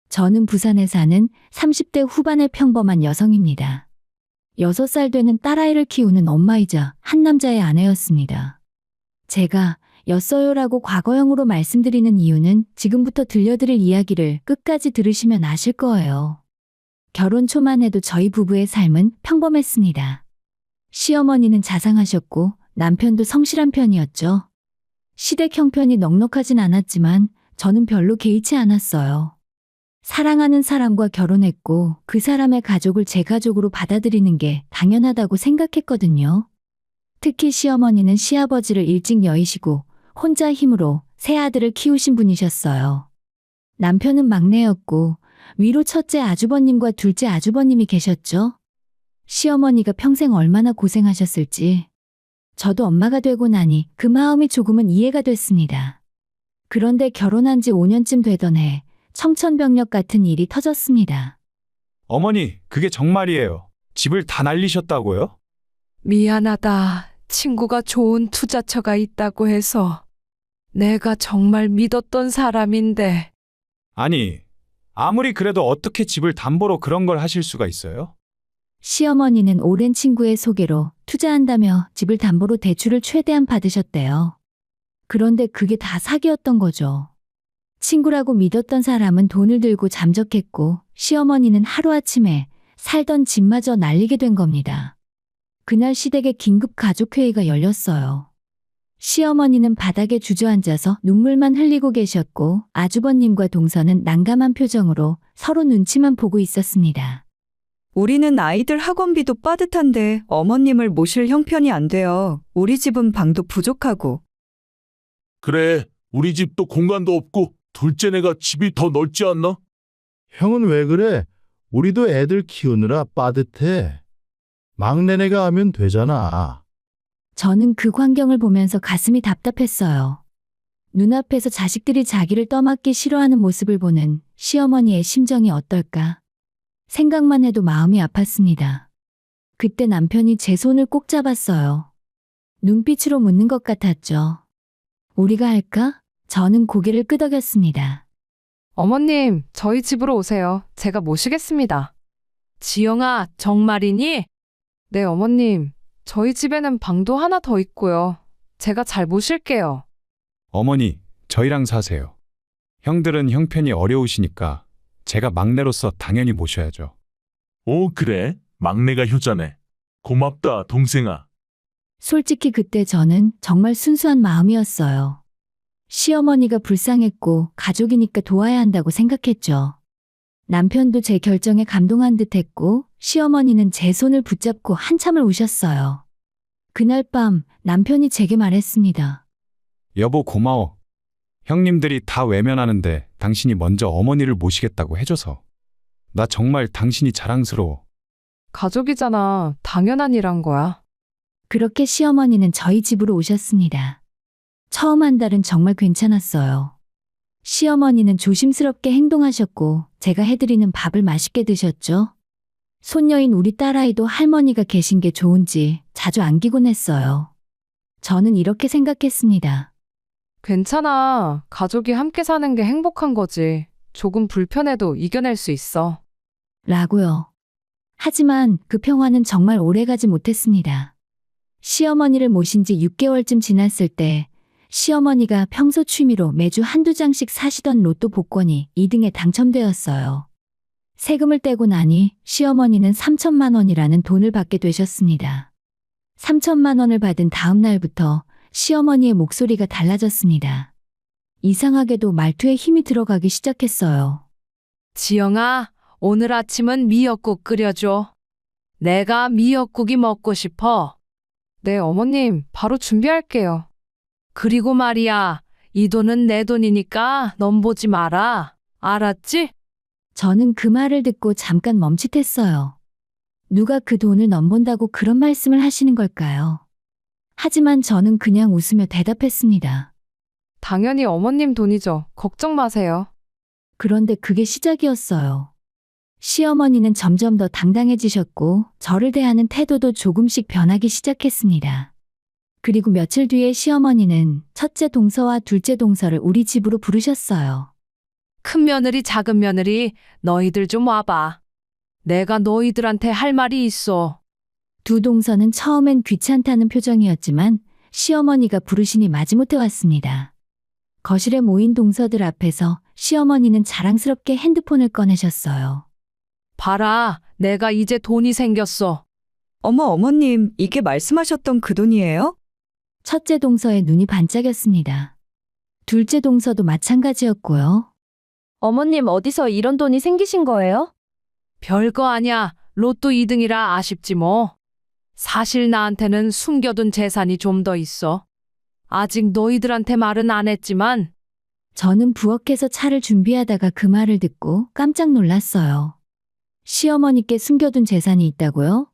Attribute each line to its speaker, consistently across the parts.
Speaker 1: 저는 부산에 사는 30대 후반의 평범한 여성입니다. 6살 되는 딸아이를 키우는 엄마이자 한 남자의 아내였습니다. 제가 였어요라고 과거형으로 말씀드리는 이유는 지금부터 들려드릴 이야기를 끝까지 들으시면 아실 거예요. 결혼 초만 해도 저희 부부의 삶은 평범했습니다. 시어머니는 자상하셨고 남편도 성실한 편이었죠. 시댁 형편이 넉넉하진 않았지만 저는 별로 개의치 않았어요. 사랑하는 사람과 결혼했고 그 사람의 가족을 제 가족으로 받아들이는 게 당연하다고 생각했거든요. 특히 시어머니는 시아버지를 일찍 여의시고 혼자 힘으로 세 아들을 키우신 분이셨어요. 남편은 막내였고 위로 첫째 아주버님과 둘째 아주버님이 계셨죠. 시어머니가 평생 얼마나 고생하셨을지 저도 엄마가 되고 나니 그 마음이 조금은 이해가 됐습니다. 그런데 결혼한 지 5년쯤 되던 해 청천벽력 같은 일이 터졌습니다.
Speaker 2: 어머니, 그게 정말이에요. 집을 다 날리셨다고요?
Speaker 3: 미안하다. 친구가 좋은 투자처가 있다고 해서 내가 정말 믿었던 사람인데.
Speaker 2: 아니, 아무리 그래도 어떻게 집을 담보로 그런 걸 하실 수가 있어요?
Speaker 1: 시어머니는 오랜 친구의 소개로 투자한다며 집을 담보로 대출을 최대한 받으셨대요. 그런데 그게 다 사기였던 거죠. 친구라고 믿었던 사람은 돈을 들고 잠적했고 시어머니는 하루아침에 살던 집마저 날리게 된 겁니다. 그날 시댁에 긴급 가족회의가 열렸어요. 시어머니는 바닥에 주저앉아서 눈물만 흘리고 계셨고 아주버님과 동서는 난감한 표정으로 서로 눈치만 보고 있었습니다.
Speaker 4: 우리는 아이들 학원비도 빠듯한데 어머님을 모실 형편이 안 돼요. 우리 집은 방도 부족하고.
Speaker 5: 그래, 우리 집도 공간도 없고 둘째네가 집이 더 넓지 않나?
Speaker 6: 형은 왜 그래? 우리도 애들 키우느라 빠듯해. 막내네가 하면 되잖아.
Speaker 1: 저는 그 광경을 보면서 가슴이 답답했어요. 눈앞에서 자식들이 자기를 떠맡기 싫어하는 모습을 보는 시어머니의 심정이 어떨까? 생각만 해도 마음이 아팠습니다. 그때 남편이 제 손을 꼭 잡았어요. 눈빛으로 묻는 것 같았죠. 우리가 할까? 저는 고개를 끄덕였습니다.
Speaker 3: 어머님, 저희 집으로 오세요. 제가 모시겠습니다. 지영아, 정말이니? 네, 어머님. 저희 집에는 방도 하나 더 있고요. 제가 잘 모실게요.
Speaker 2: 어머니, 저희랑 사세요. 형들은 형편이 어려우시니까 제가 막내로서 당연히 모셔야죠.
Speaker 5: 오, 그래? 막내가 효자네. 고맙다, 동생아.
Speaker 1: 솔직히 그때 저는 정말 순수한 마음이었어요. 시어머니가 불쌍했고 가족이니까 도와야 한다고 생각했죠. 남편도 제 결정에 감동한 듯 했고 시어머니는 제 손을 붙잡고 한참을 우셨어요. 그날 밤 남편이 제게 말했습니다.
Speaker 2: 여보, 고마워. 형님들이 다 외면하는데 당신이 먼저 어머니를 모시겠다고 해줘서. 나 정말 당신이 자랑스러워.
Speaker 3: 가족이잖아. 당연한 일한 거야.
Speaker 1: 그렇게 시어머니는 저희 집으로 오셨습니다. 처음 한 달은 정말 괜찮았어요. 시어머니는 조심스럽게 행동하셨고 제가 해드리는 밥을 맛있게 드셨죠. 손녀인 우리 딸아이도 할머니가 계신 게 좋은지 자주 안기곤 했어요. 저는 이렇게 생각했습니다.
Speaker 3: 괜찮아. 가족이 함께 사는 게 행복한 거지. 조금 불편해도 이겨낼 수 있어.
Speaker 1: 라고요. 하지만 그 평화는 정말 오래가지 못했습니다. 시어머니를 모신 지 6개월쯤 지났을 때 시어머니가 평소 취미로 매주 한두 장씩 사시던 로또 복권이 2등에 당첨되었어요. 세금을 떼고 나니 시어머니는 3천만 원이라는 돈을 받게 되셨습니다. 3천만 원을 받은 다음 날부터 시어머니의 목소리가 달라졌습니다. 이상하게도 말투에 힘이 들어가기 시작했어요.
Speaker 3: 지영아, 오늘 아침은 미역국 끓여줘. 내가 미역국이 먹고 싶어. 네, 어머님, 바로 준비할게요. 그리고 말이야, 이 돈은 내 돈이니까 넌 보지 마라. 알았지?
Speaker 1: 저는 그 말을 듣고 잠깐 멈칫했어요. 누가 그 돈을 넘본다고 그런 말씀을 하시는 걸까요? 하지만 저는 그냥 웃으며 대답했습니다.
Speaker 3: 당연히 어머님 돈이죠. 걱정 마세요.
Speaker 1: 그런데 그게 시작이었어요. 시어머니는 점점 더 당당해지셨고 저를 대하는 태도도 조금씩 변하기 시작했습니다. 그리고 며칠 뒤에 시어머니는 첫째 동서와 둘째 동서를 우리 집으로 부르셨어요.
Speaker 3: 큰 며느리, 작은 며느리, 너희들 좀 와봐. 내가 너희들한테 할 말이 있어.
Speaker 1: 두 동서는 처음엔 귀찮다는 표정이었지만 시어머니가 부르시니 마지못해 왔습니다. 거실에 모인 동서들 앞에서 시어머니는 자랑스럽게 핸드폰을 꺼내셨어요.
Speaker 3: 봐라, 내가 이제 돈이 생겼어.
Speaker 4: 어머, 어머님, 이게 말씀하셨던 그 돈이에요?
Speaker 1: 첫째 동서의 눈이 반짝였습니다. 둘째 동서도 마찬가지였고요.
Speaker 7: 어머님 어디서 이런 돈이 생기신 거예요?
Speaker 3: 별거 아냐. 로또 2등이라 아쉽지 뭐. 사실 나한테는 숨겨둔 재산이 좀 더 있어. 아직 너희들한테 말은 안 했지만
Speaker 1: 저는 부엌에서 차를 준비하다가 그 말을 듣고 깜짝 놀랐어요. 시어머니께 숨겨둔 재산이 있다고요?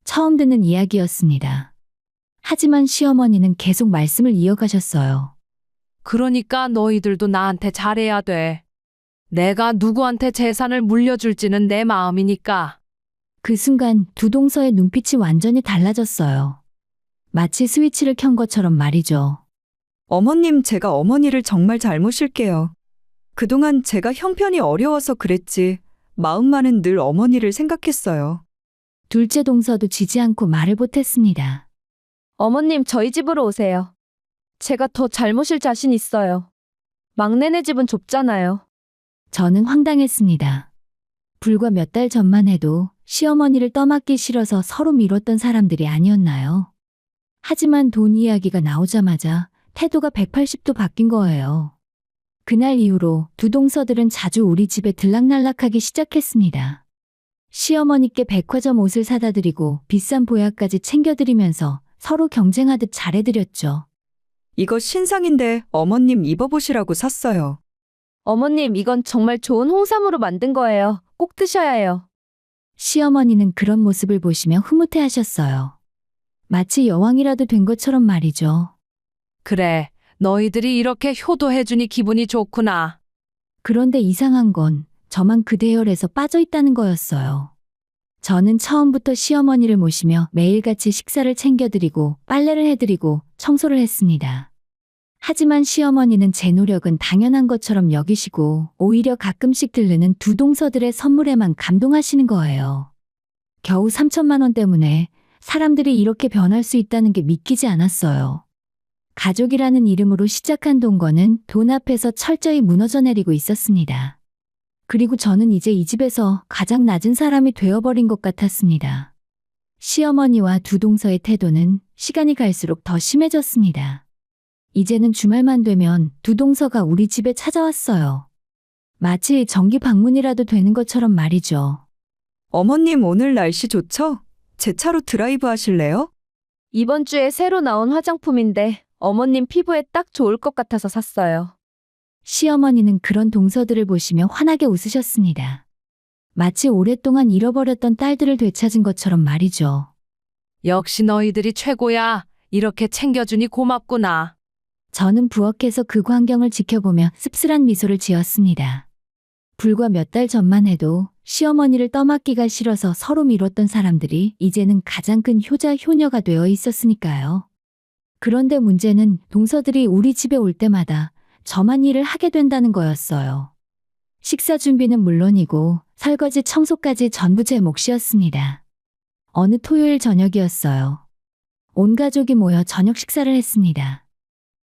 Speaker 1: 처음 듣는 이야기였습니다. 하지만 시어머니는 계속 말씀을 이어가셨어요.
Speaker 3: 그러니까 너희들도 나한테 잘해야 돼. 내가 누구한테 재산을 물려줄지는 내 마음이니까.
Speaker 1: 그 순간 두 동서의 눈빛이 완전히 달라졌어요. 마치 스위치를 켠 것처럼 말이죠.
Speaker 4: 어머님, 제가 어머니를 정말 잘 모실게요. 그동안 제가 형편이 어려워서 그랬지. 마음만은 늘 어머니를 생각했어요.
Speaker 1: 둘째 동서도 지지 않고 말을 보탰습니다.
Speaker 7: 어머님 저희 집으로 오세요. 제가 더 잘 모실 자신 있어요. 막내네 집은 좁잖아요.
Speaker 1: 저는 황당했습니다. 불과 몇 달 전만 해도 시어머니를 떠맡기 싫어서 서로 미뤘던 사람들이 아니었나요? 하지만 돈 이야기가 나오자마자 태도가 180도 바뀐 거예요. 그날 이후로 두 동서들은 자주 우리 집에 들락날락하기 시작했습니다. 시어머니께 백화점 옷을 사다 드리고 비싼 보약까지 챙겨드리면서 서로 경쟁하듯 잘해드렸죠.
Speaker 4: 이거 신상인데 어머님 입어보시라고 샀어요.
Speaker 7: 어머님 이건 정말 좋은 홍삼으로 만든 거예요. 꼭 드셔야 해요.
Speaker 1: 시어머니는 그런 모습을 보시며 흐뭇해하셨어요. 마치 여왕이라도 된 것처럼 말이죠.
Speaker 3: 그래, 너희들이 이렇게 효도해주니 기분이 좋구나.
Speaker 1: 그런데 이상한 건 저만 그 대열에서 빠져 있다는 거였어요. 저는 처음부터 시어머니를 모시며 매일같이 식사를 챙겨드리고 빨래를 해드리고 청소를 했습니다. 하지만 시어머니는 제 노력은 당연한 것처럼 여기시고 오히려 가끔씩 들르는 두 동서들의 선물에만 감동하시는 거예요. 겨우 3천만 원 때문에 사람들이 이렇게 변할 수 있다는 게 믿기지 않았어요. 가족이라는 이름으로 시작한 동거는 돈 앞에서 철저히 무너져 내리고 있었습니다. 그리고 저는 이제 이 집에서 가장 낮은 사람이 되어버린 것 같았습니다. 시어머니와 두 동서의 태도는 시간이 갈수록 더 심해졌습니다. 이제는 주말만 되면 두 동서가 우리 집에 찾아왔어요. 마치 정기 방문이라도 되는 것처럼 말이죠.
Speaker 4: 어머님, 오늘 날씨 좋죠? 제 차로 드라이브 하실래요?
Speaker 7: 이번 주에 새로 나온 화장품인데 어머님 피부에 딱 좋을 것 같아서 샀어요.
Speaker 1: 시어머니는 그런 동서들을 보시며 환하게 웃으셨습니다. 마치 오랫동안 잃어버렸던 딸들을 되찾은 것처럼 말이죠.
Speaker 3: 역시 너희들이 최고야. 이렇게 챙겨주니 고맙구나.
Speaker 1: 저는 부엌에서 그 광경을 지켜보며 씁쓸한 미소를 지었습니다. 불과 몇 달 전만 해도 시어머니를 떠맡기가 싫어서 서로 미뤘던 사람들이 이제는 가장 큰 효자 효녀가 되어 있었으니까요. 그런데 문제는 동서들이 우리 집에 올 때마다 저만 일을 하게 된다는 거였어요. 식사 준비는 물론이고 설거지 청소까지 전부 제 몫이었습니다. 어느 토요일 저녁이었어요. 온 가족이 모여 저녁 식사를 했습니다.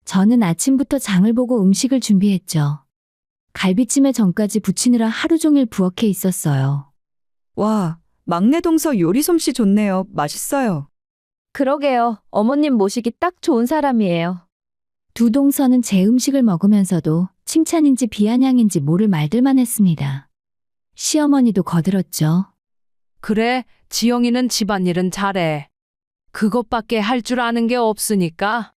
Speaker 1: 저는 아침부터 장을 보고 음식을 준비했죠. 갈비찜에 전까지 부치느라 하루 종일 부엌에 있었어요.
Speaker 4: 와, 막내 동서 요리 솜씨 좋네요. 맛있어요.
Speaker 7: 그러게요. 어머님 모시기 딱 좋은 사람이에요.
Speaker 1: 두 동서는 제 음식을 먹으면서도 칭찬인지 비아냥인지 모를 말들만 했습니다. 시어머니도 거들었죠.
Speaker 3: 그래, 지영이는 집안일은 잘해. 그것밖에 할 줄 아는 게 없으니까.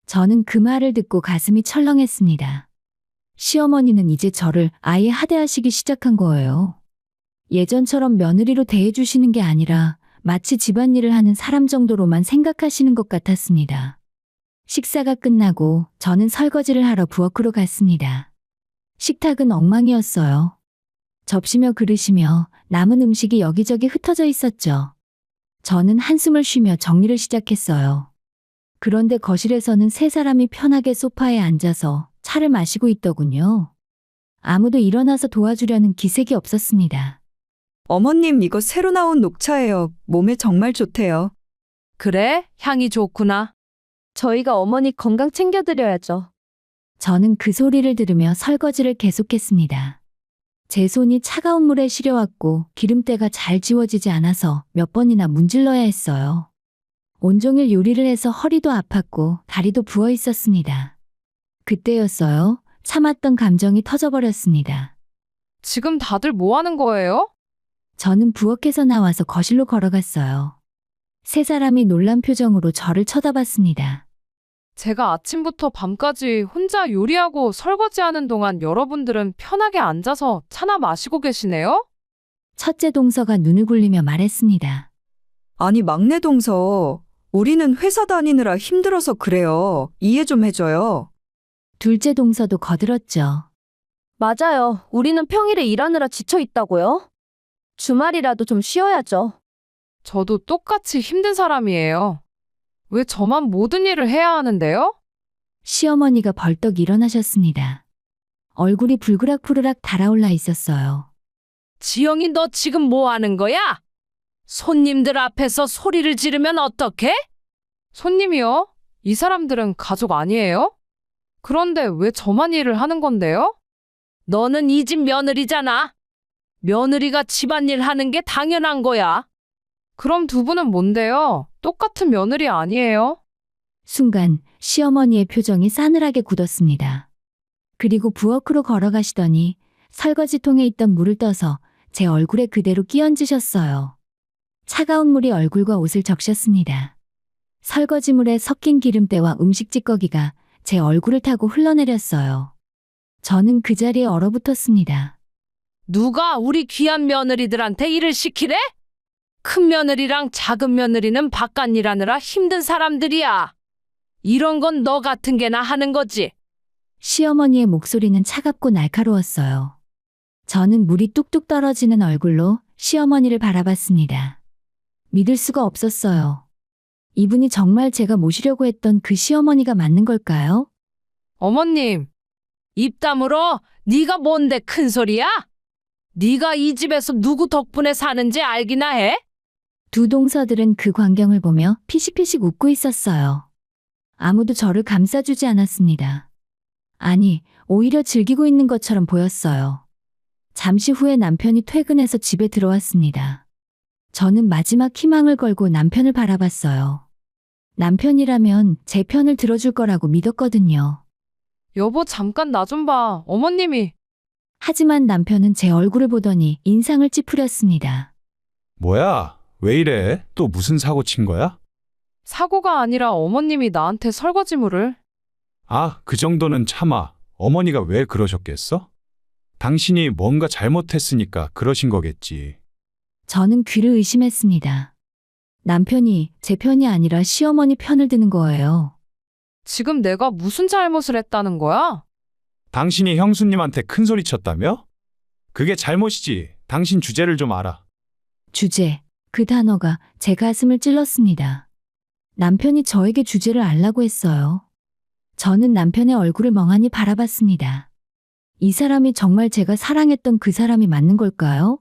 Speaker 1: 저는 그 말을 듣고 가슴이 철렁했습니다. 시어머니는 이제 저를 아예 하대하시기 시작한 거예요. 예전처럼 며느리로 대해주시는 게 아니라 마치 집안일을 하는 사람 정도로만 생각하시는 것 같았습니다. 식사가 끝나고 저는 설거지를 하러 부엌으로 갔습니다. 식탁은 엉망이었어요. 접시며 그릇이며 남은 음식이 여기저기 흩어져 있었죠. 저는 한숨을 쉬며 정리를 시작했어요. 그런데 거실에서는 세 사람이 편하게 소파에 앉아서 차를 마시고 있더군요. 아무도 일어나서 도와주려는 기색이 없었습니다.
Speaker 4: 어머님, 이거 새로 나온 녹차예요. 몸에 정말 좋대요.
Speaker 3: 그래? 향이 좋구나.
Speaker 7: 저희가 어머니 건강 챙겨드려야죠.
Speaker 1: 저는 그 소리를 들으며 설거지를 계속했습니다. 제 손이 차가운 물에 시려왔고 기름때가 잘 지워지지 않아서 몇 번이나 문질러야 했어요. 온종일 요리를 해서 허리도 아팠고 다리도 부어 있었습니다. 그때였어요. 참았던 감정이 터져버렸습니다.
Speaker 3: 지금 다들 뭐 하는 거예요?
Speaker 1: 저는 부엌에서 나와서 거실로 걸어갔어요. 세 사람이 놀란 표정으로 저를 쳐다봤습니다.
Speaker 3: 제가 아침부터 밤까지 혼자 요리하고 설거지하는 동안 여러분들은 편하게 앉아서 차나 마시고 계시네요?
Speaker 1: 첫째 동서가 눈을 굴리며 말했습니다.
Speaker 4: 아니, 막내 동서. 우리는 회사 다니느라 힘들어서 그래요. 이해 좀 해줘요.
Speaker 1: 둘째 동서도 거들었죠.
Speaker 7: 맞아요. 우리는 평일에 일하느라 지쳐 있다고요. 주말이라도 좀 쉬어야죠.
Speaker 3: 저도 똑같이 힘든 사람이에요. 왜 저만 모든 일을 해야 하는데요?
Speaker 1: 시어머니가 벌떡 일어나셨습니다. 얼굴이 불그락푸르락 달아올라 있었어요.
Speaker 3: 지영이 너 지금 뭐 하는 거야? 손님들 앞에서 소리를 지르면 어떡해? 손님이요? 이 사람들은 가족 아니에요? 그런데 왜 저만 일을 하는 건데요? 너는 이 집 며느리잖아. 며느리가 집안일 하는 게 당연한 거야. 그럼 두 분은 뭔데요? 똑같은 며느리 아니에요?
Speaker 1: 순간 시어머니의 표정이 싸늘하게 굳었습니다. 그리고 부엌으로 걸어가시더니 설거지통에 있던 물을 떠서 제 얼굴에 그대로 끼얹으셨어요. 차가운 물이 얼굴과 옷을 적셨습니다. 설거지물에 섞인 기름때와 음식 찌꺼기가 제 얼굴을 타고 흘러내렸어요. 저는 그 자리에 얼어붙었습니다.
Speaker 3: 누가 우리 귀한 며느리들한테 일을 시키래? 큰 며느리랑 작은 며느리는 바깥 일하느라 힘든 사람들이야. 이런 건 너 같은 게나 하는 거지.
Speaker 1: 시어머니의 목소리는 차갑고 날카로웠어요. 저는 물이 뚝뚝 떨어지는 얼굴로 시어머니를 바라봤습니다. 믿을 수가 없었어요. 이분이 정말 제가 모시려고 했던 그 시어머니가 맞는 걸까요?
Speaker 3: 어머님, 입 다물어. 네가 뭔데 큰 소리야? 네가 이 집에서 누구 덕분에 사는지 알기나 해?
Speaker 1: 두 동서들은 그 광경을 보며 피식피식 웃고 있었어요. 아무도 저를 감싸주지 않았습니다. 아니, 오히려 즐기고 있는 것처럼 보였어요. 잠시 후에 남편이 퇴근해서 집에 들어왔습니다. 저는 마지막 희망을 걸고 남편을 바라봤어요. 남편이라면 제 편을 들어줄 거라고 믿었거든요.
Speaker 3: 여보, 잠깐 나 좀 봐. 어머님이.
Speaker 1: 하지만 남편은 제 얼굴을 보더니 인상을 찌푸렸습니다.
Speaker 2: 뭐야? 왜 이래? 또 무슨 사고 친 거야?
Speaker 3: 사고가 아니라 어머님이 나한테 설거지물을.
Speaker 2: 아, 그 정도는 참아. 어머니가 왜 그러셨겠어? 당신이 뭔가 잘못했으니까 그러신 거겠지.
Speaker 1: 저는 귀를 의심했습니다. 남편이 제 편이 아니라 시어머니 편을 드는 거예요.
Speaker 3: 지금 내가 무슨 잘못을 했다는 거야?
Speaker 2: 당신이 형수님한테 큰 소리 쳤다며? 그게 잘못이지. 당신 주제를 좀 알아.
Speaker 1: 주제, 그 단어가 제 가슴을 찔렀습니다. 남편이 저에게 주제를 알라고 했어요. 저는 남편의 얼굴을 멍하니 바라봤습니다. 이 사람이 정말 제가 사랑했던 그 사람이 맞는 걸까요?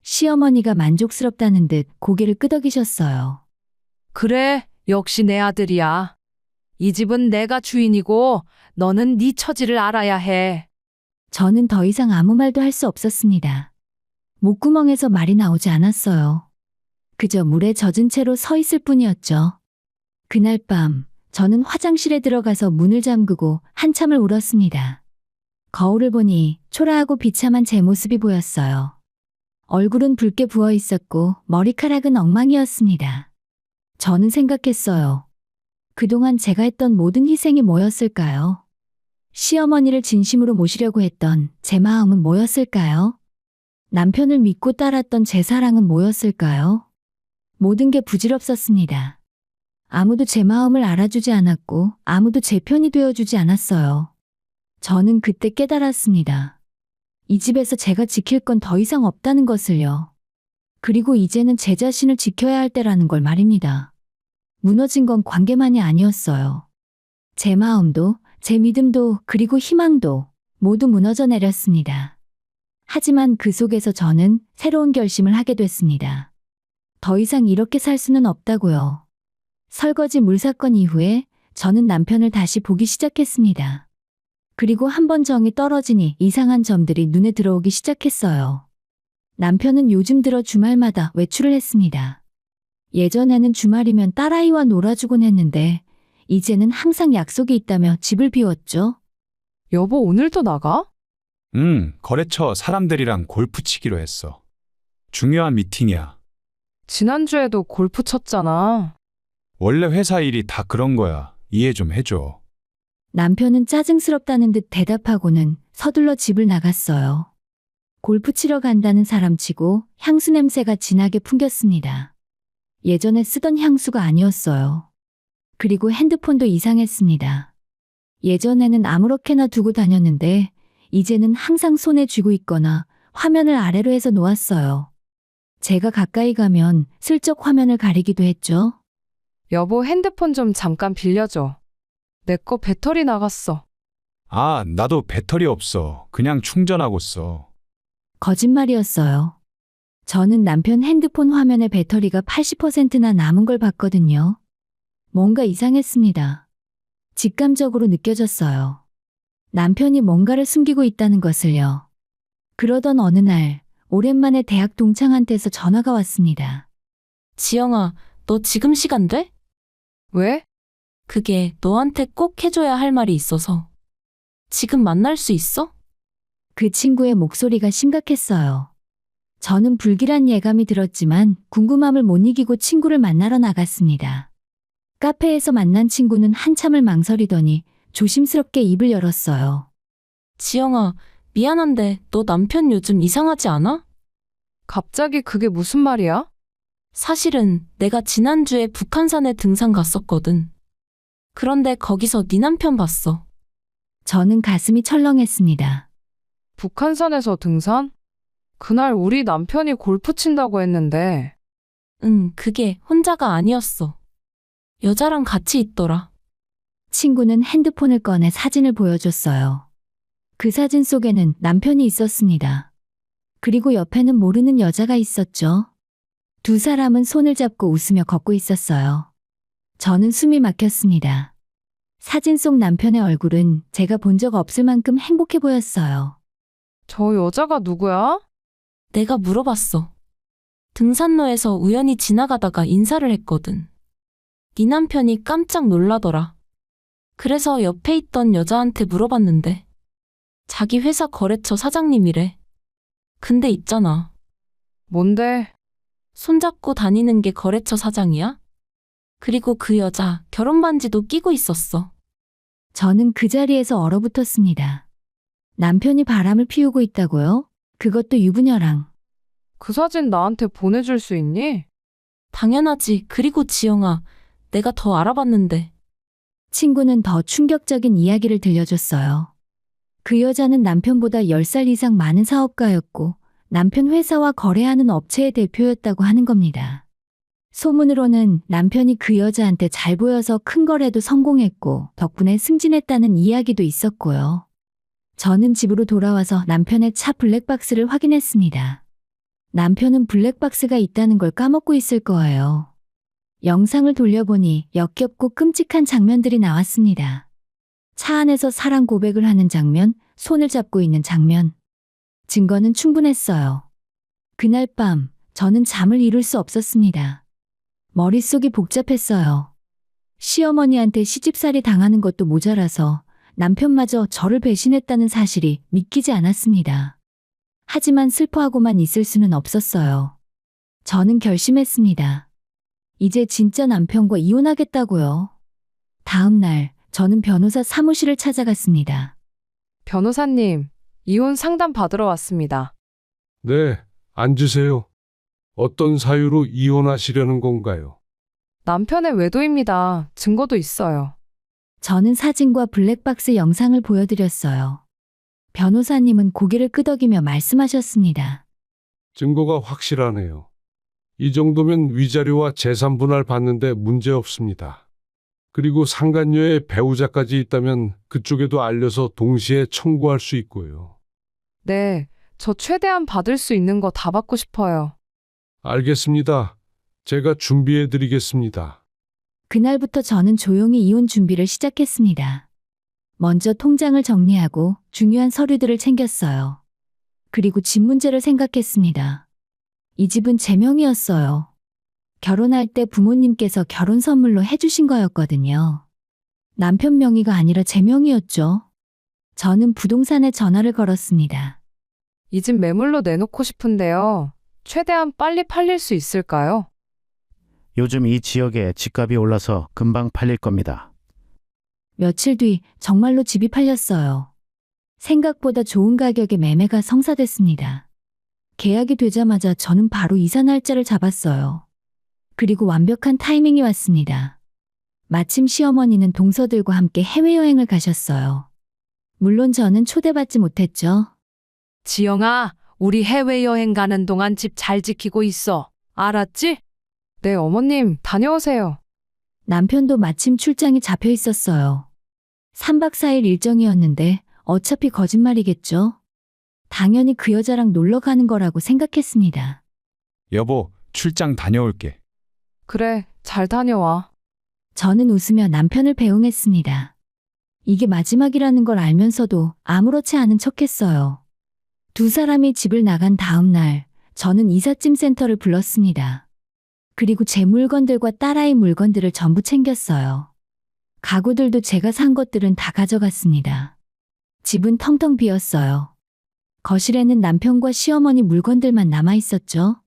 Speaker 1: 시어머니가 만족스럽다는 듯 고개를 끄덕이셨어요.
Speaker 3: 그래, 역시 내 아들이야. 이 집은 내가 주인이고 너는 네 처지를 알아야 해.
Speaker 1: 저는 더 이상 아무 말도 할 수 없었습니다. 목구멍에서 말이 나오지 않았어요. 그저 물에 젖은 채로 서 있을 뿐이었죠. 그날 밤, 저는 화장실에 들어가서 문을 잠그고 한참을 울었습니다. 거울을 보니 초라하고 비참한 제 모습이 보였어요. 얼굴은 붉게 부어 있었고 머리카락은 엉망이었습니다. 저는 생각했어요. 그동안 제가 했던 모든 희생이 뭐였을까요? 시어머니를 진심으로 모시려고 했던 제 마음은 뭐였을까요? 남편을 믿고 따랐던 제 사랑은 뭐였을까요? 모든 게 부질없었습니다. 아무도 제 마음을 알아주지 않았고 아무도 제 편이 되어주지 않았어요. 저는 그때 깨달았습니다. 이 집에서 제가 지킬 건 더 이상 없다는 것을요. 그리고 이제는 제 자신을 지켜야 할 때라는 걸 말입니다. 무너진 건 관계만이 아니었어요. 제 마음도, 제 믿음도, 그리고 희망도 모두 무너져 내렸습니다. 하지만 그 속에서 저는 새로운 결심을 하게 됐습니다. 더 이상 이렇게 살 수는 없다고요. 설거지 물 사건 이후에 저는 남편을 다시 보기 시작했습니다. 그리고 한 번 정이 떨어지니 이상한 점들이 눈에 들어오기 시작했어요. 남편은 요즘 들어 주말마다 외출을 했습니다. 예전에는 주말이면 딸아이와 놀아주곤 했는데 이제는 항상 약속이 있다며 집을 비웠죠.
Speaker 3: 여보, 오늘도 나가?
Speaker 2: 거래처 사람들이랑 골프 치기로 했어. 중요한 미팅이야.
Speaker 3: 지난주에도 골프 쳤잖아.
Speaker 2: 원래 회사 일이 다 그런 거야. 이해 좀 해줘.
Speaker 1: 남편은 짜증스럽다는 듯 대답하고는 서둘러 집을 나갔어요. 골프 치러 간다는 사람치고 향수 냄새가 진하게 풍겼습니다. 예전에 쓰던 향수가 아니었어요. 그리고 핸드폰도 이상했습니다. 예전에는 아무렇게나 두고 다녔는데 이제는 항상 손에 쥐고 있거나 화면을 아래로 해서 놓았어요. 제가 가까이 가면 슬쩍 화면을 가리기도 했죠.
Speaker 3: 여보, 핸드폰 좀 잠깐 빌려줘. 내 거 배터리 나갔어.
Speaker 2: 아, 나도 배터리 없어. 그냥 충전하고 써.
Speaker 1: 거짓말이었어요. 저는 남편 핸드폰 화면에 배터리가 80%나 남은 걸 봤거든요. 뭔가 이상했습니다. 직감적으로 느껴졌어요. 남편이 뭔가를 숨기고 있다는 것을요. 그러던 어느 날, 오랜만에 대학 동창한테서 전화가 왔습니다.
Speaker 8: 지영아, 너 지금 시간 돼?
Speaker 3: 왜?
Speaker 8: 그게 너한테 꼭 해줘야 할 말이 있어서. 지금 만날 수 있어?
Speaker 1: 그 친구의 목소리가 심각했어요. 저는 불길한 예감이 들었지만 궁금함을 못 이기고 친구를 만나러 나갔습니다. 카페에서 만난 친구는 한참을 망설이더니 조심스럽게 입을 열었어요.
Speaker 8: 지영아, 미안한데 너 남편 요즘 이상하지 않아?
Speaker 3: 갑자기 그게 무슨 말이야?
Speaker 8: 사실은 내가 지난주에 북한산에 등산 갔었거든. 그런데 거기서 네 남편 봤어.
Speaker 1: 저는 가슴이 철렁했습니다.
Speaker 3: 북한산에서 등산? 그날 우리 남편이 골프 친다고 했는데.
Speaker 8: 응, 그게 혼자가 아니었어. 여자랑 같이 있더라.
Speaker 1: 친구는 핸드폰을 꺼내 사진을 보여줬어요. 그 사진 속에는 남편이 있었습니다. 그리고 옆에는 모르는 여자가 있었죠. 두 사람은 손을 잡고 웃으며 걷고 있었어요. 저는 숨이 막혔습니다. 사진 속 남편의 얼굴은 제가 본 적 없을 만큼 행복해 보였어요.
Speaker 3: 저 여자가 누구야?
Speaker 8: 내가 물어봤어. 등산로에서 우연히 지나가다가 인사를 했거든. 네 남편이 깜짝 놀라더라. 그래서 옆에 있던 여자한테 물어봤는데 자기 회사 거래처 사장님이래. 근데 있잖아.
Speaker 3: 뭔데?
Speaker 8: 손잡고 다니는 게 거래처 사장이야? 그리고 그 여자 결혼 반지도 끼고 있었어.
Speaker 1: 저는 그 자리에서 얼어붙었습니다. 남편이 바람을 피우고 있다고요? 그것도 유부녀랑.
Speaker 3: 그 사진 나한테 보내줄 수 있니?
Speaker 8: 당연하지. 그리고 지영아, 내가 더 알아봤는데.
Speaker 1: 친구는 더 충격적인 이야기를 들려줬어요. 그 여자는 남편보다 10살 이상 많은 사업가였고 남편 회사와 거래하는 업체의 대표였다고 하는 겁니다. 소문으로는 남편이 그 여자한테 잘 보여서 큰 거래도 성공했고 덕분에 승진했다는 이야기도 있었고요. 저는 집으로 돌아와서 남편의 차 블랙박스를 확인했습니다. 남편은 블랙박스가 있다는 걸 까먹고 있을 거예요. 영상을 돌려보니 역겹고 끔찍한 장면들이 나왔습니다. 차 안에서 사랑 고백을 하는 장면, 손을 잡고 있는 장면. 증거는 충분했어요. 그날 밤, 저는 잠을 이룰 수 없었습니다. 머릿속이 복잡했어요. 시어머니한테 시집살이 당하는 것도 모자라서 남편마저 저를 배신했다는 사실이 믿기지 않았습니다. 하지만 슬퍼하고만 있을 수는 없었어요. 저는 결심했습니다. 이제 진짜 남편과 이혼하겠다고요. 다음 날, 저는 변호사 사무실을 찾아갔습니다.
Speaker 3: 변호사님, 이혼 상담 받으러 왔습니다.
Speaker 5: 네, 앉으세요. 어떤 사유로 이혼하시려는 건가요?
Speaker 3: 남편의 외도입니다. 증거도 있어요.
Speaker 1: 저는 사진과 블랙박스 영상을 보여드렸어요. 변호사님은 고개를 끄덕이며 말씀하셨습니다.
Speaker 5: 증거가 확실하네요. 이 정도면 위자료와 재산 분할 받는데 문제 없습니다.
Speaker 9: 그리고 상간녀의 배우자까지 있다면 그쪽에도 알려서 동시에 청구할 수 있고요.
Speaker 3: 네, 저 최대한 받을 수 있는 거 다 받고 싶어요.
Speaker 9: 알겠습니다. 제가 준비해 드리겠습니다.
Speaker 1: 그날부터 저는 조용히 이혼 준비를 시작했습니다. 먼저 통장을 정리하고 중요한 서류들을 챙겼어요. 그리고 집 문제를 생각했습니다. 이 집은 제 명이었어요. 결혼할 때 부모님께서 결혼 선물로 해주신 거였거든요. 남편 명의가 아니라 제 명이었죠. 저는 부동산에 전화를 걸었습니다.
Speaker 3: 이 집 매물로 내놓고 싶은데요. 최대한 빨리 팔릴 수 있을까요?
Speaker 10: 요즘 이 지역에 집값이 올라서 금방 팔릴 겁니다.
Speaker 1: 며칠 뒤 정말로 집이 팔렸어요. 생각보다 좋은 가격에 매매가 성사됐습니다. 계약이 되자마자 저는 바로 이사 날짜를 잡았어요. 그리고 완벽한 타이밍이 왔습니다. 마침 시어머니는 동서들과 함께 해외여행을 가셨어요. 물론 저는 초대받지 못했죠.
Speaker 3: 지영아, 우리 해외여행 가는 동안 집 잘 지키고 있어. 알았지? 네, 어머님, 다녀오세요.
Speaker 1: 남편도 마침 출장이 잡혀 있었어요. 3박 4일 일정이었는데 어차피 거짓말이겠죠? 당연히 그 여자랑 놀러 가는 거라고 생각했습니다.
Speaker 2: 여보, 출장 다녀올게.
Speaker 3: 그래, 잘 다녀와.
Speaker 1: 저는 웃으며 남편을 배웅했습니다. 이게 마지막이라는 걸 알면서도 아무렇지 않은 척했어요. 두 사람이 집을 나간 다음 날, 저는 이삿짐 센터를 불렀습니다. 그리고 제 물건들과 딸아이 물건들을 전부 챙겼어요. 가구들도 제가 산 것들은 다 가져갔습니다. 집은 텅텅 비었어요. 거실에는 남편과 시어머니 물건들만 남아 있었죠.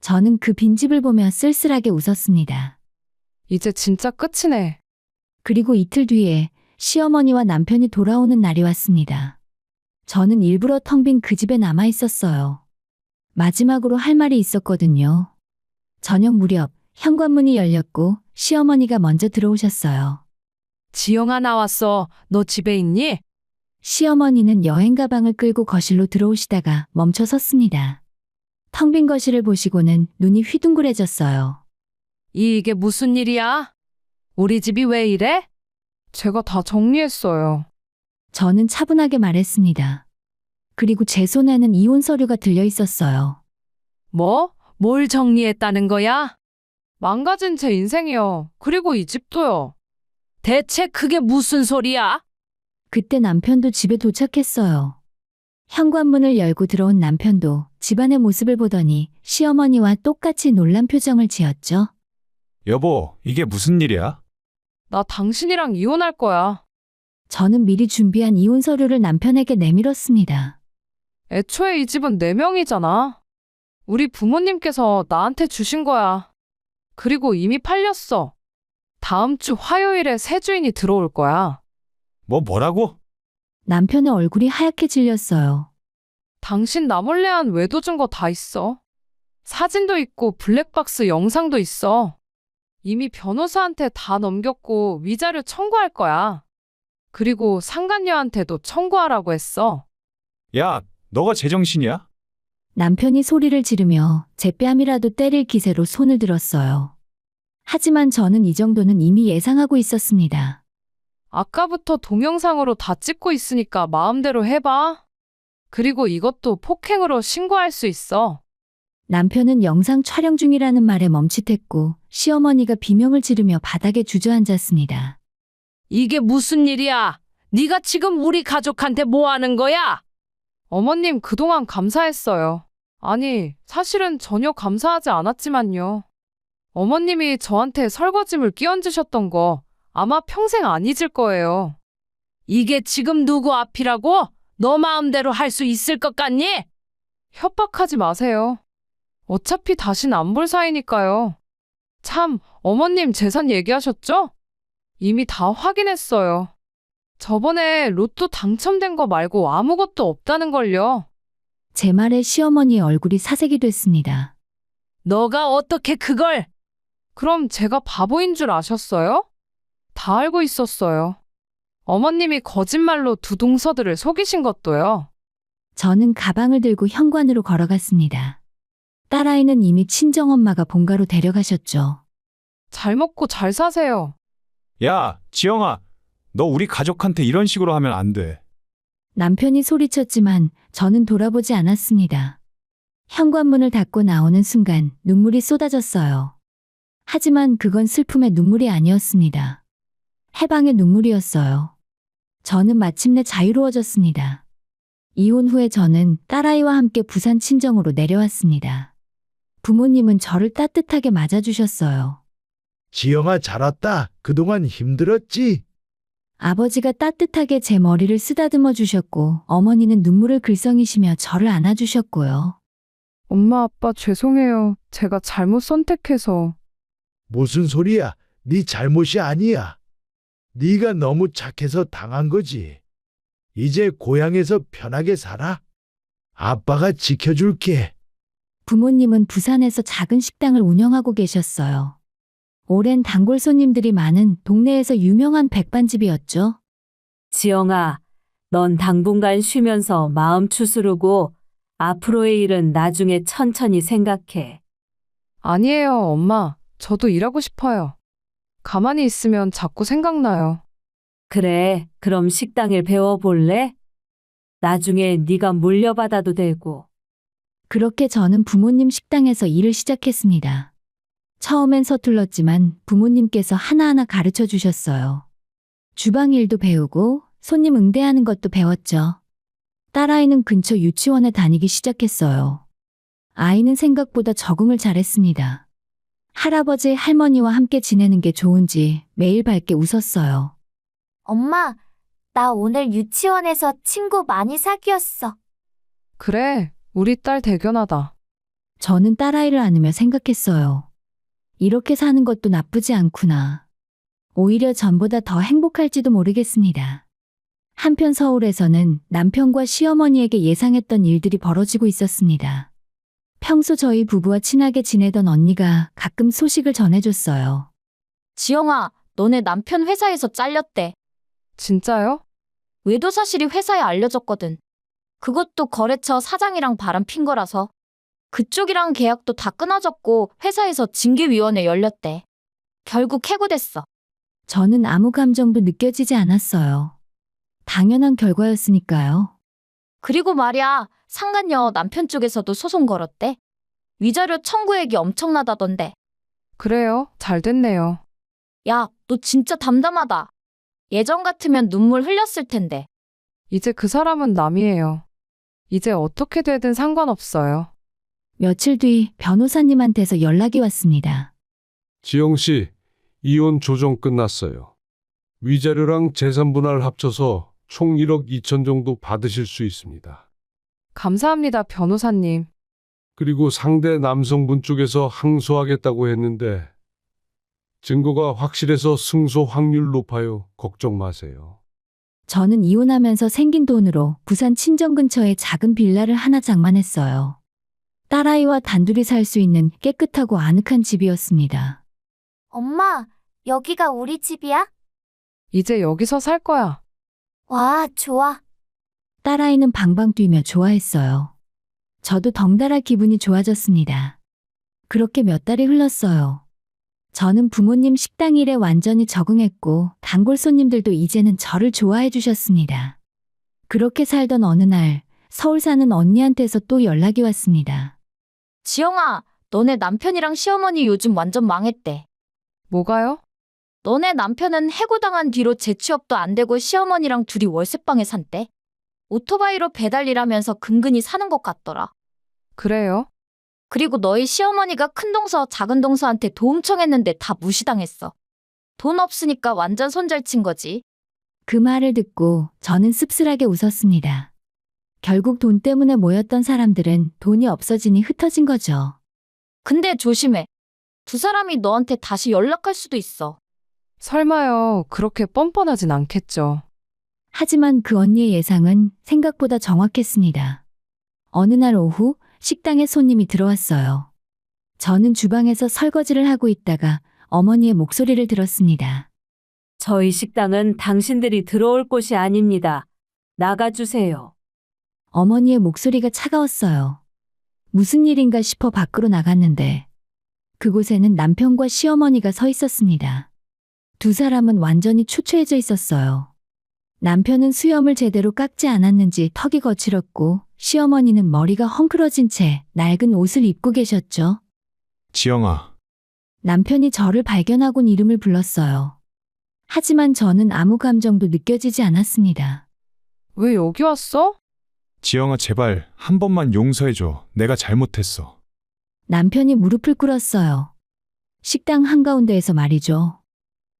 Speaker 1: 저는 그 빈집을 보며 쓸쓸하게 웃었습니다.
Speaker 3: 이제 진짜 끝이네.
Speaker 1: 그리고 이틀 뒤에 시어머니와 남편이 돌아오는 날이 왔습니다. 저는 일부러 텅 빈 그 집에 남아 있었어요. 마지막으로 할 말이 있었거든요. 저녁 무렵 현관문이 열렸고 시어머니가 먼저 들어오셨어요.
Speaker 3: 지영아, 나왔어. 너 집에 있니?
Speaker 1: 시어머니는 여행 가방을 끌고 거실로 들어오시다가 멈춰 섰습니다. 텅 빈 거실을 보시고는 눈이 휘둥그레졌어요.
Speaker 3: 이게 무슨 일이야? 우리 집이 왜 이래? 제가 다 정리했어요.
Speaker 1: 저는 차분하게 말했습니다. 그리고 제 손에는 이혼 서류가 들려 있었어요.
Speaker 3: 뭐? 뭘 정리했다는 거야? 망가진 제 인생이요. 그리고 이 집도요. 대체 그게 무슨 소리야?
Speaker 1: 그때 남편도 집에 도착했어요. 현관문을 열고 들어온 남편도 집안의 모습을 보더니 시어머니와 똑같이 놀란 표정을 지었죠.
Speaker 2: 여보, 이게 무슨 일이야?
Speaker 3: 나 당신이랑 이혼할 거야.
Speaker 1: 저는 미리 준비한 이혼 서류를 남편에게 내밀었습니다.
Speaker 3: 애초에 이 집은 내 명이잖아. 우리 부모님께서 나한테 주신 거야. 그리고 이미 팔렸어. 다음 주 화요일에 새 주인이 들어올 거야.
Speaker 2: 뭐라고?
Speaker 1: 남편의 얼굴이 하얗게 질렸어요.
Speaker 3: 당신 나 몰래 한 외도 증거 다 있어. 사진도 있고 블랙박스 영상도 있어. 이미 변호사한테 다 넘겼고 위자료 청구할 거야. 그리고 상간녀한테도 청구하라고 했어.
Speaker 2: 야, 너가 제정신이야?
Speaker 1: 남편이 소리를 지르며 제 뺨이라도 때릴 기세로 손을 들었어요. 하지만 저는 이 정도는 이미 예상하고 있었습니다.
Speaker 3: 아까부터 동영상으로 다 찍고 있으니까 마음대로 해봐. 그리고 이것도 폭행으로 신고할 수 있어.
Speaker 1: 남편은 영상 촬영 중이라는 말에 멈칫했고 시어머니가 비명을 지르며 바닥에 주저앉았습니다.
Speaker 3: 이게 무슨 일이야? 네가 지금 우리 가족한테 뭐 하는 거야? 어머님, 그동안 감사했어요. 아니, 사실은 전혀 감사하지 않았지만요. 어머님이 저한테 설거지물 끼얹으셨던 거 아마 평생 안 잊을 거예요. 이게 지금 누구 앞이라고? 너 마음대로 할 수 있을 것 같니? 협박하지 마세요. 어차피 다신 안 볼 사이니까요. 참, 어머님 재산 얘기하셨죠? 이미 다 확인했어요. 저번에 로또 당첨된 거 말고 아무것도 없다는걸요.
Speaker 1: 제 말에 시어머니의 얼굴이 사색이 됐습니다.
Speaker 3: 너가 어떻게 그걸? 그럼 제가 바보인 줄 아셨어요? 다 알고 있었어요. 어머님이 거짓말로 두 동서들을 속이신 것도요.
Speaker 1: 저는 가방을 들고 현관으로 걸어갔습니다. 딸아이는 이미 친정엄마가 본가로 데려가셨죠.
Speaker 3: 잘 먹고 잘 사세요.
Speaker 2: 야, 지영아, 너 우리 가족한테 이런 식으로 하면 안 돼.
Speaker 1: 남편이 소리쳤지만 저는 돌아보지 않았습니다. 현관문을 닫고 나오는 순간 눈물이 쏟아졌어요. 하지만 그건 슬픔의 눈물이 아니었습니다. 해방의 눈물이었어요. 저는 마침내 자유로워졌습니다. 이혼 후에 저는 딸아이와 함께 부산 친정으로 내려왔습니다. 부모님은 저를 따뜻하게 맞아주셨어요.
Speaker 6: 지영아 잘 왔다. 그동안 힘들었지?
Speaker 1: 아버지가 따뜻하게 제 머리를 쓰다듬어 주셨고 어머니는 눈물을 글썽이시며 저를 안아주셨고요.
Speaker 3: 엄마, 아빠 죄송해요. 제가 잘못 선택해서.
Speaker 6: 무슨 소리야? 네 잘못이 아니야. 네가 너무 착해서 당한 거지. 이제 고향에서 편하게 살아. 아빠가 지켜줄게.
Speaker 1: 부모님은 부산에서 작은 식당을 운영하고 계셨어요. 오랜 단골 손님들이 많은 동네에서 유명한 백반집이었죠.
Speaker 11: 지영아, 넌 당분간 쉬면서 마음 추스르고 앞으로의 일은 나중에 천천히 생각해.
Speaker 3: 아니에요, 엄마. 저도 일하고 싶어요. 가만히 있으면 자꾸 생각나요.
Speaker 11: 그래, 그럼 식당일 배워볼래? 나중에 네가 물려받아도 되고.
Speaker 1: 그렇게 저는 부모님 식당에서 일을 시작했습니다. 처음엔 서툴렀지만 부모님께서 하나하나 가르쳐 주셨어요. 주방 일도 배우고 손님 응대하는 것도 배웠죠. 딸아이는 근처 유치원에 다니기 시작했어요. 아이는 생각보다 적응을 잘했습니다. 할아버지, 할머니와 함께 지내는 게 좋은지 매일 밝게 웃었어요.
Speaker 12: 엄마, 나 오늘 유치원에서 친구 많이 사귀었어.
Speaker 3: 그래, 우리 딸 대견하다.
Speaker 1: 저는 딸아이를 안으며 생각했어요. 이렇게 사는 것도 나쁘지 않구나. 오히려 전보다 더 행복할지도 모르겠습니다. 한편 서울에서는 남편과 시어머니에게 예상했던 일들이 벌어지고 있었습니다. 평소 저희 부부와 친하게 지내던 언니가 가끔 소식을 전해줬어요.
Speaker 7: 지영아, 너네 남편 회사에서 잘렸대.
Speaker 3: 진짜요?
Speaker 7: 외도 사실이 회사에 알려졌거든. 그것도 거래처 사장이랑 바람 핀 거라서. 그쪽이랑 계약도 다 끊어졌고 회사에서 징계위원회 열렸대. 결국 해고됐어.
Speaker 1: 저는 아무 감정도 느껴지지 않았어요. 당연한 결과였으니까요.
Speaker 7: 그리고 말이야, 상간녀 남편 쪽에서도 소송 걸었대. 위자료 청구액이 엄청나다던데.
Speaker 3: 그래요? 잘 됐네요.
Speaker 7: 야, 너 진짜 담담하다. 예전 같으면 눈물 흘렸을 텐데.
Speaker 3: 이제 그 사람은 남이에요. 이제 어떻게 되든 상관없어요.
Speaker 1: 며칠 뒤 변호사님한테서 연락이 왔습니다.
Speaker 9: 지영 씨, 이혼 조정 끝났어요. 위자료랑 재산 분할 합쳐서 총 1억 2천 정도 받으실 수 있습니다.
Speaker 3: 감사합니다, 변호사님.
Speaker 9: 그리고 상대 남성분 쪽에서 항소하겠다고 했는데 증거가 확실해서 승소 확률 높아요. 걱정 마세요.
Speaker 1: 저는 이혼하면서 생긴 돈으로 부산 친정 근처에 작은 빌라를 하나 장만했어요. 딸아이와 단둘이 살 수 있는 깨끗하고 아늑한 집이었습니다.
Speaker 12: 엄마, 여기가 우리 집이야?
Speaker 3: 이제 여기서 살 거야.
Speaker 12: 와, 좋아.
Speaker 1: 딸아이는 방방 뛰며 좋아했어요. 저도 덩달아 기분이 좋아졌습니다. 그렇게 몇 달이 흘렀어요. 저는 부모님 식당 일에 완전히 적응했고 단골 손님들도 이제는 저를 좋아해 주셨습니다. 그렇게 살던 어느 날 서울 사는 언니한테서 또 연락이 왔습니다.
Speaker 7: 지영아, 너네 남편이랑 시어머니 요즘 완전 망했대.
Speaker 3: 뭐가요?
Speaker 7: 너네 남편은 해고당한 뒤로 재취업도 안 되고 시어머니랑 둘이 월세방에 산대. 오토바이로 배달 일하면서 근근히 사는 것 같더라.
Speaker 3: 그래요?
Speaker 7: 그리고 너희 시어머니가 큰 동서, 작은 동서한테 도움 청했는데 다 무시당했어. 돈 없으니까 완전 손절친 거지.
Speaker 1: 그 말을 듣고 저는 씁쓸하게 웃었습니다. 결국 돈 때문에 모였던 사람들은 돈이 없어지니 흩어진 거죠.
Speaker 7: 근데 조심해. 두 사람이 너한테 다시 연락할 수도 있어.
Speaker 3: 설마요. 그렇게 뻔뻔하진 않겠죠.
Speaker 1: 하지만 그 언니의 예상은 생각보다 정확했습니다. 어느 날 오후 식당에 손님이 들어왔어요. 저는 주방에서 설거지를 하고 있다가 어머니의 목소리를 들었습니다.
Speaker 11: 저희 식당은 당신들이 들어올 곳이 아닙니다. 나가주세요.
Speaker 1: 어머니의 목소리가 차가웠어요. 무슨 일인가 싶어 밖으로 나갔는데 그곳에는 남편과 시어머니가 서 있었습니다. 두 사람은 완전히 초췌해져 있었어요. 남편은 수염을 제대로 깎지 않았는지 턱이 거칠었고 시어머니는 머리가 헝클어진 채 낡은 옷을 입고 계셨죠.
Speaker 2: 지영아,
Speaker 1: 남편이 저를 발견하곤 이름을 불렀어요. 하지만 저는 아무 감정도 느껴지지 않았습니다.
Speaker 3: 왜 여기 왔어?
Speaker 2: 지영아 제발 한 번만 용서해줘. 내가 잘못했어.
Speaker 1: 남편이 무릎을 꿇었어요. 식당 한가운데에서 말이죠.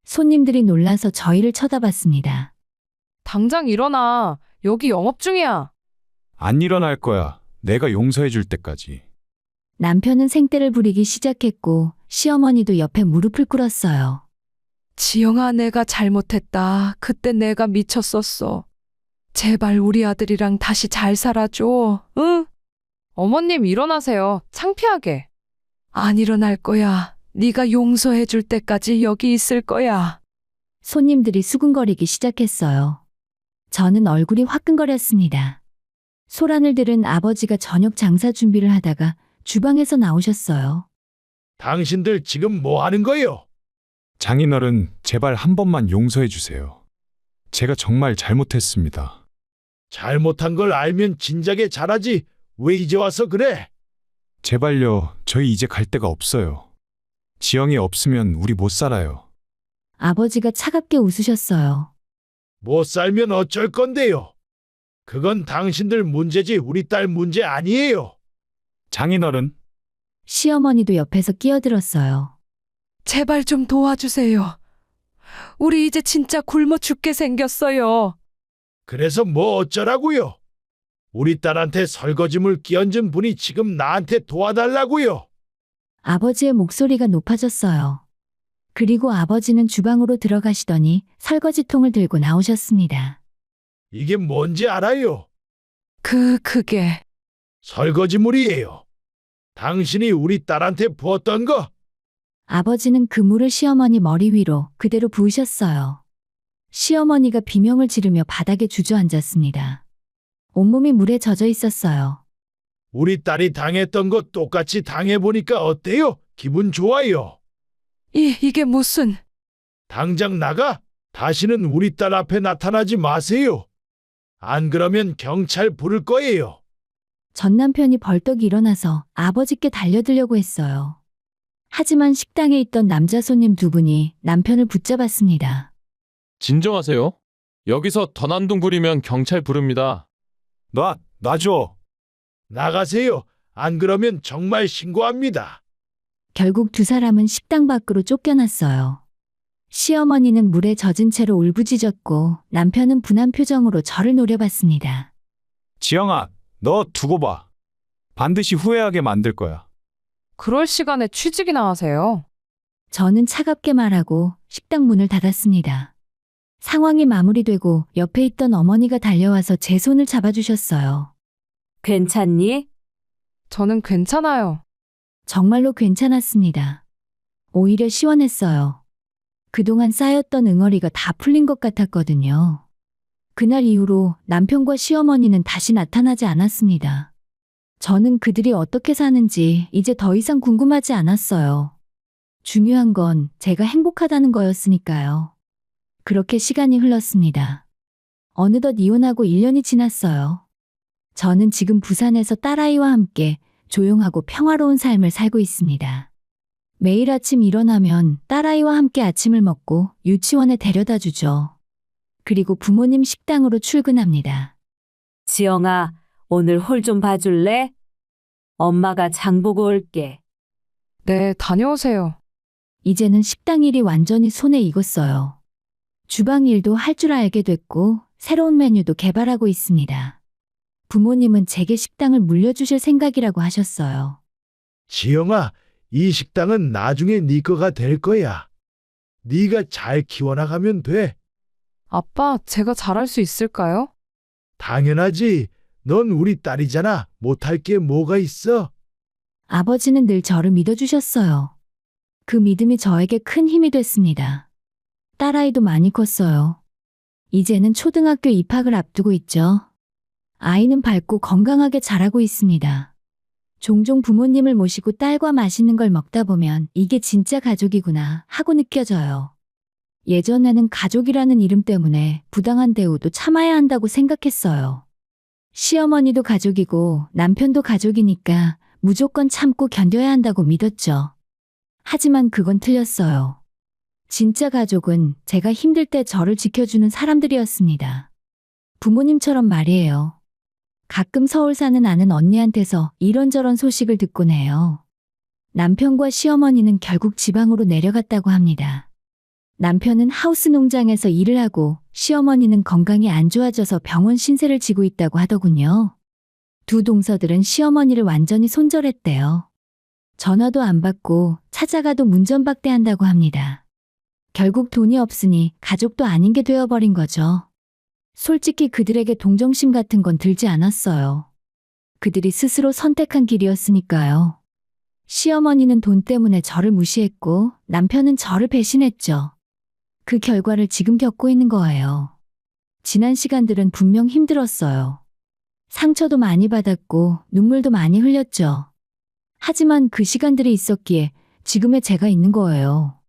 Speaker 1: 손님들이 놀라서 저희를 쳐다봤습니다.
Speaker 3: 당장 일어나. 여기 영업 중이야.
Speaker 2: 안 일어날 거야. 내가 용서해줄 때까지.
Speaker 1: 남편은 생떼를 부리기 시작했고 시어머니도 옆에 무릎을 꿇었어요.
Speaker 3: 지영아, 내가 잘못했다. 그때 내가 미쳤었어. 제발 우리 아들이랑 다시 잘 살아줘. 응? 어머님 일어나세요. 창피하게. 안 일어날 거야. 네가 용서해 줄 때까지 여기 있을 거야.
Speaker 1: 손님들이 수근거리기 시작했어요. 저는 얼굴이 화끈거렸습니다. 소란을 들은 아버지가 저녁 장사 준비를 하다가 주방에서 나오셨어요.
Speaker 6: 당신들 지금 뭐 하는 거요?
Speaker 2: 장인어른 제발 한 번만 용서해주세요. 제가 정말 잘못했습니다.
Speaker 6: 잘못한 걸 알면 진작에 잘하지. 왜 이제 와서 그래?
Speaker 2: 제발요. 저희 이제 갈 데가 없어요. 지영이 없으면 우리 못 살아요.
Speaker 1: 아버지가 차갑게 웃으셨어요.
Speaker 6: 못 살면 어쩔 건데요? 그건 당신들 문제지 우리 딸 문제 아니에요.
Speaker 2: 장인어른,
Speaker 1: 시어머니도 옆에서 끼어들었어요.
Speaker 3: 제발 좀 도와주세요. 우리 이제 진짜 굶어 죽게 생겼어요.
Speaker 6: 그래서 뭐 어쩌라고요? 우리 딸한테 설거지물 끼얹은 분이 지금 나한테 도와달라고요.
Speaker 1: 아버지의 목소리가 높아졌어요. 그리고 아버지는 주방으로 들어가시더니 설거지통을 들고 나오셨습니다.
Speaker 6: 이게 뭔지 알아요?
Speaker 3: 그게
Speaker 6: 설거지물이에요. 당신이 우리 딸한테 부었던 거.
Speaker 1: 아버지는 그 물을 시어머니 머리 위로 그대로 부으셨어요. 시어머니가 비명을 지르며 바닥에 주저앉았습니다. 온몸이 물에 젖어 있었어요.
Speaker 6: 우리 딸이 당했던 거 똑같이 당해보니까 어때요? 기분 좋아요.
Speaker 3: 이게 무슨...
Speaker 6: 당장 나가. 다시는 우리 딸 앞에 나타나지 마세요. 안 그러면 경찰 부를 거예요.
Speaker 1: 전 남편이 벌떡 일어나서 아버지께 달려들려고 했어요. 하지만 식당에 있던 남자 손님 두 분이 남편을 붙잡았습니다.
Speaker 13: 진정하세요. 여기서 더 난동 부리면 경찰 부릅니다.
Speaker 2: 놔줘.
Speaker 6: 나가세요. 안 그러면 정말 신고합니다.
Speaker 1: 결국 두 사람은 식당 밖으로 쫓겨났어요. 시어머니는 물에 젖은 채로 울부짖었고 남편은 분한 표정으로 저를 노려봤습니다.
Speaker 2: 지영아, 너 두고 봐. 반드시 후회하게 만들 거야.
Speaker 3: 그럴 시간에 취직이나 하세요.
Speaker 1: 저는 차갑게 말하고 식당 문을 닫았습니다. 상황이 마무리되고 옆에 있던 어머니가 달려와서 제 손을 잡아주셨어요.
Speaker 11: 괜찮니?
Speaker 3: 저는 괜찮아요.
Speaker 1: 정말로 괜찮았습니다. 오히려 시원했어요. 그동안 쌓였던 응어리가 다 풀린 것 같았거든요. 그날 이후로 남편과 시어머니는 다시 나타나지 않았습니다. 저는 그들이 어떻게 사는지 이제 더 이상 궁금하지 않았어요. 중요한 건 제가 행복하다는 거였으니까요. 그렇게 시간이 흘렀습니다. 어느덧 이혼하고 1년이 지났어요. 저는 지금 부산에서 딸아이와 함께 조용하고 평화로운 삶을 살고 있습니다. 매일 아침 일어나면 딸아이와 함께 아침을 먹고 유치원에 데려다 주죠. 그리고 부모님 식당으로 출근합니다.
Speaker 11: 지영아, 오늘 홀 좀 봐줄래? 엄마가 장 보고 올게.
Speaker 3: 네, 다녀오세요.
Speaker 1: 이제는 식당 일이 완전히 손에 익었어요. 주방 일도 할 줄 알게 됐고 새로운 메뉴도 개발하고 있습니다. 부모님은 제게 식당을 물려주실 생각이라고 하셨어요.
Speaker 6: 지영아, 이 식당은 나중에 네 거가 될 거야. 네가 잘 키워나가면 돼.
Speaker 3: 아빠, 제가 잘할 수 있을까요?
Speaker 6: 당연하지. 넌 우리 딸이잖아. 못할 게 뭐가 있어?
Speaker 1: 아버지는 늘 저를 믿어주셨어요. 그 믿음이 저에게 큰 힘이 됐습니다. 딸아이도 많이 컸어요. 이제는 초등학교 입학을 앞두고 있죠. 아이는 밝고 건강하게 자라고 있습니다. 종종 부모님을 모시고 딸과 맛있는 걸 먹다 보면 이게 진짜 가족이구나 하고 느껴져요. 예전에는 가족이라는 이름 때문에 부당한 대우도 참아야 한다고 생각했어요. 시어머니도 가족이고 남편도 가족이니까 무조건 참고 견뎌야 한다고 믿었죠. 하지만 그건 틀렸어요. 진짜 가족은 제가 힘들 때 저를 지켜주는 사람들이었습니다. 부모님처럼 말이에요. 가끔 서울 사는 아는 언니한테서 이런저런 소식을 듣곤 해요. 남편과 시어머니는 결국 지방으로 내려갔다고 합니다. 남편은 하우스 농장에서 일을 하고 시어머니는 건강이 안 좋아져서 병원 신세를 지고 있다고 하더군요. 두 동서들은 시어머니를 완전히 손절했대요. 전화도 안 받고 찾아가도 문전박대한다고 합니다. 결국 돈이 없으니 가족도 아닌 게 되어버린 거죠. 솔직히 그들에게 동정심 같은 건 들지 않았어요. 그들이 스스로 선택한 길이었으니까요. 시어머니는 돈 때문에 저를 무시했고 남편은 저를 배신했죠. 그 결과를 지금 겪고 있는 거예요. 지난 시간들은 분명 힘들었어요. 상처도 많이 받았고 눈물도 많이 흘렸죠. 하지만 그 시간들이 있었기에 지금의 제가 있는 거예요.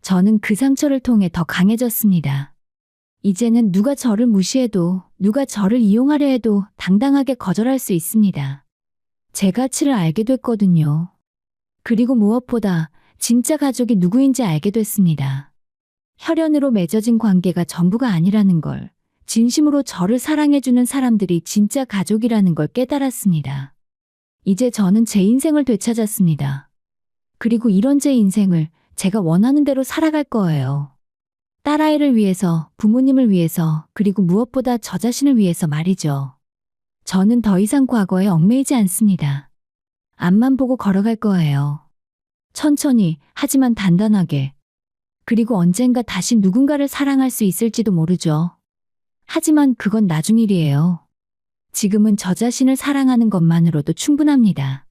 Speaker 1: 저는 그 상처를 통해 더 강해졌습니다. 이제는 누가 저를 무시해도 누가 저를 이용하려 해도 당당하게 거절할 수 있습니다. 제 가치를 알게 됐거든요. 그리고 무엇보다 진짜 가족이 누구인지 알게 됐습니다. 혈연으로 맺어진 관계가 전부가 아니라는 걸, 진심으로 저를 사랑해주는 사람들이 진짜 가족이라는 걸 깨달았습니다. 이제 저는 제 인생을 되찾았습니다. 그리고 이런 제 인생을 제가 원하는 대로 살아갈 거예요. 딸아이를 위해서, 부모님을 위해서, 그리고 무엇보다 저 자신을 위해서 말이죠. 저는 더 이상 과거에 얽매이지 않습니다. 앞만 보고 걸어갈 거예요. 천천히, 하지만 단단하게. 그리고 언젠가 다시 누군가를 사랑할 수 있을지도 모르죠. 하지만 그건 나중 일이에요. 지금은 저 자신을 사랑하는 것만으로도 충분합니다.